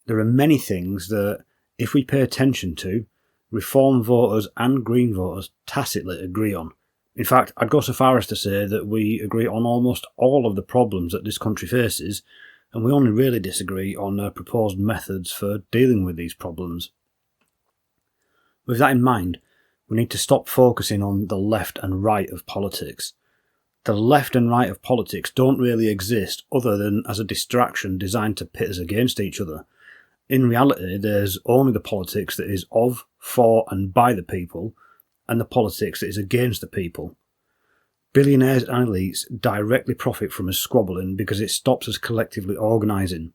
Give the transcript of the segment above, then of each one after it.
There are many things that, if we pay attention to, Reform voters and Green voters tacitly agree on. In fact, I'd go so far as to say that we agree on almost all of the problems that this country faces, and we only really disagree on proposed methods for dealing with these problems. With that in mind, we need to stop focusing on the left and right of politics. The left and right of politics don't really exist other than as a distraction designed to pit us against each other. In reality, there's only the politics that is of, for and by the people, and the politics that is against the people. Billionaires and elites directly profit from us squabbling because it stops us collectively organising.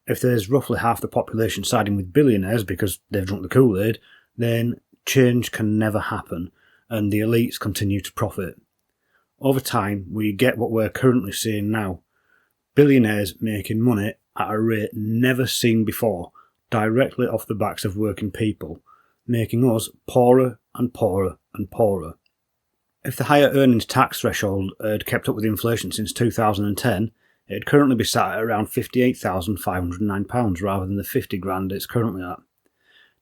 If there's roughly half the population siding with billionaires because they've drunk the Kool-Aid, then change can never happen, and the elites continue to profit. Over time, we get what we're currently seeing now. Billionaires making money at a rate never seen before, directly off the backs of working people, making us poorer and poorer and poorer. If the higher earnings tax threshold had kept up with inflation since 2010, it'd currently be sat at around £58,509 rather than the £50,000 it's currently at.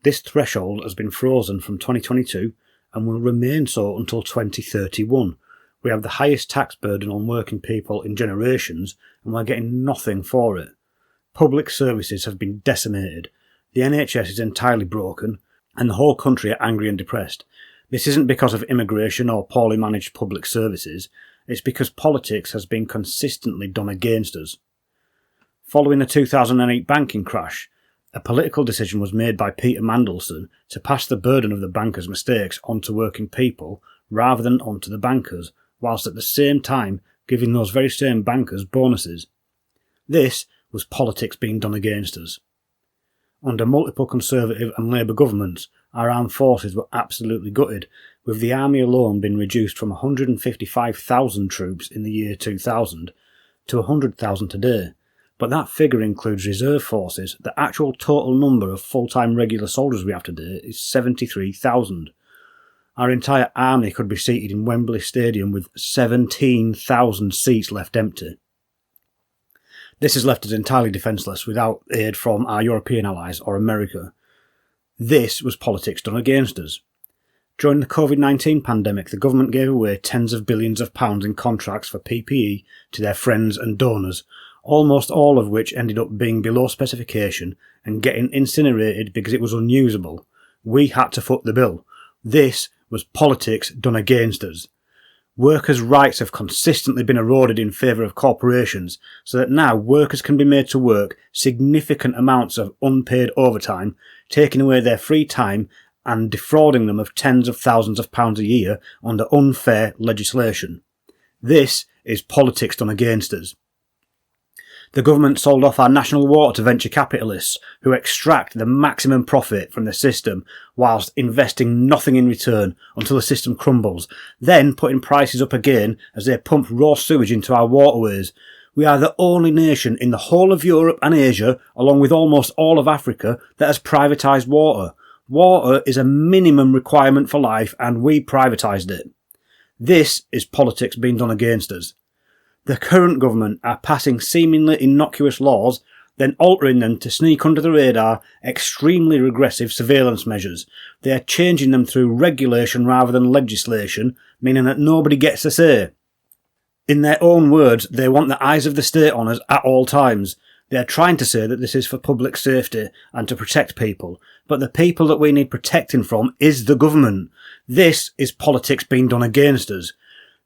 This threshold has been frozen from 2022 and will remain so until 2031. We have the highest tax burden on working people in generations, and we're getting nothing for it. Public services have been decimated, the NHS is entirely broken, and the whole country are angry and depressed. This isn't because of immigration or poorly managed public services, it's because politics has been consistently done against us. Following the 2008 banking crash, a political decision was made by Peter Mandelson to pass the burden of the bankers' mistakes onto working people rather than onto the bankers, whilst at the same time giving those very same bankers bonuses. This was politics being done against us. Under multiple Conservative and Labour governments, our armed forces were absolutely gutted, with the army alone being reduced from 155,000 troops in the year 2000 to 100,000 today. But that figure includes reserve forces. The actual total number of full-time regular soldiers we have today is 73,000. Our entire army could be seated in Wembley Stadium with 17,000 seats left empty. This has left us entirely defenceless without aid from our European allies or America. This was politics done against us. During the COVID-19 pandemic, the government gave away tens of billions of pounds in contracts for PPE to their friends and donors, almost all of which ended up being below specification and getting incinerated because it was unusable. We had to foot the bill. This was politics done against us. Workers' rights have consistently been eroded in favour of corporations, so that now workers can be made to work significant amounts of unpaid overtime, taking away their free time and defrauding them of tens of thousands of pounds a year under unfair legislation. This is politics done against us. The government sold off our national water to venture capitalists who extract the maximum profit from the system whilst investing nothing in return until the system crumbles, then putting prices up again as they pump raw sewage into our waterways. We are the only nation in the whole of Europe and Asia, along with almost all of Africa, that has privatised water. Water is a minimum requirement for life and we privatised it. This is politics being done against us. The current government are passing seemingly innocuous laws, then altering them to sneak under the radar extremely regressive surveillance measures. They are changing them through regulation rather than legislation, meaning that nobody gets a say. In their own words, they want the eyes of the state on us at all times. They are trying to say that this is for public safety and to protect people, but the people that we need protecting from is the government. This is politics being done against us.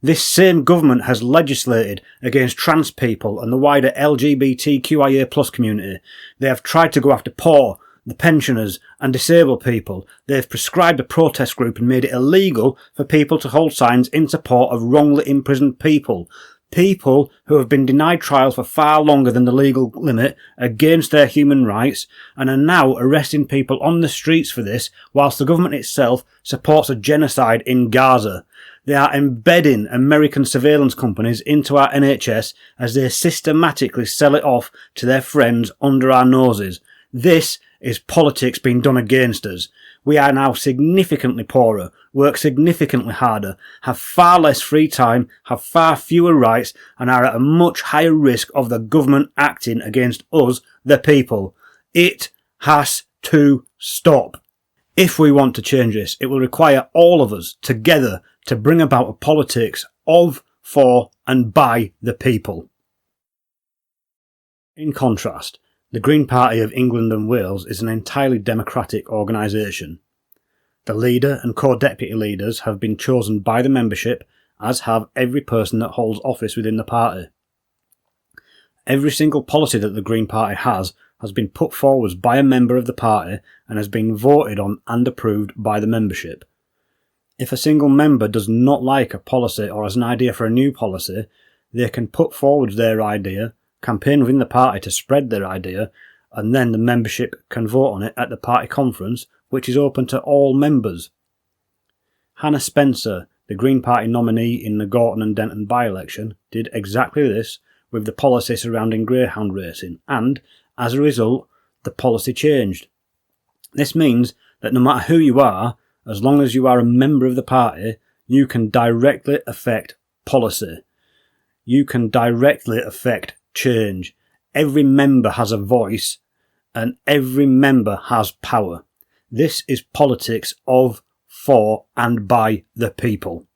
This same government has legislated against trans people and the wider LGBTQIA+ community. They have tried to go after poor, the pensioners and disabled people. They have prescribed a protest group and made it illegal for people to hold signs in support of wrongly imprisoned people. People who have been denied trial for far longer than the legal limit against their human rights and are now arresting people on the streets for this, whilst the government itself supports a genocide in Gaza. They are embedding American surveillance companies into our NHS as they systematically sell it off to their friends under our noses. This is politics being done against us. We are now significantly poorer, work significantly harder, have far less free time, have far fewer rights, and are at a much higher risk of the government acting against us, the people. It has to stop. If we want to change this, it will require all of us together to bring about a politics of, for and by the people. In contrast, the Green Party of England and Wales is an entirely democratic organisation. The leader and co-deputy leaders have been chosen by the membership, as have every person that holds office within the party. Every single policy that the Green Party has been put forward by a member of the party and has been voted on and approved by the membership. If a single member does not like a policy or has an idea for a new policy, they can put forward their idea, campaign within the party to spread their idea, and then the membership can vote on it at the party conference, which is open to all members. Hannah Spencer, the Green Party nominee in the Gorton and Denton by-election, did exactly this with the policy surrounding greyhound racing, and, as a result, the policy changed. This means that no matter who you are, as long as you are a member of the party, you can directly affect policy. You can directly affect change. Every member has a voice, and every member has power. This is politics of, for and by the people.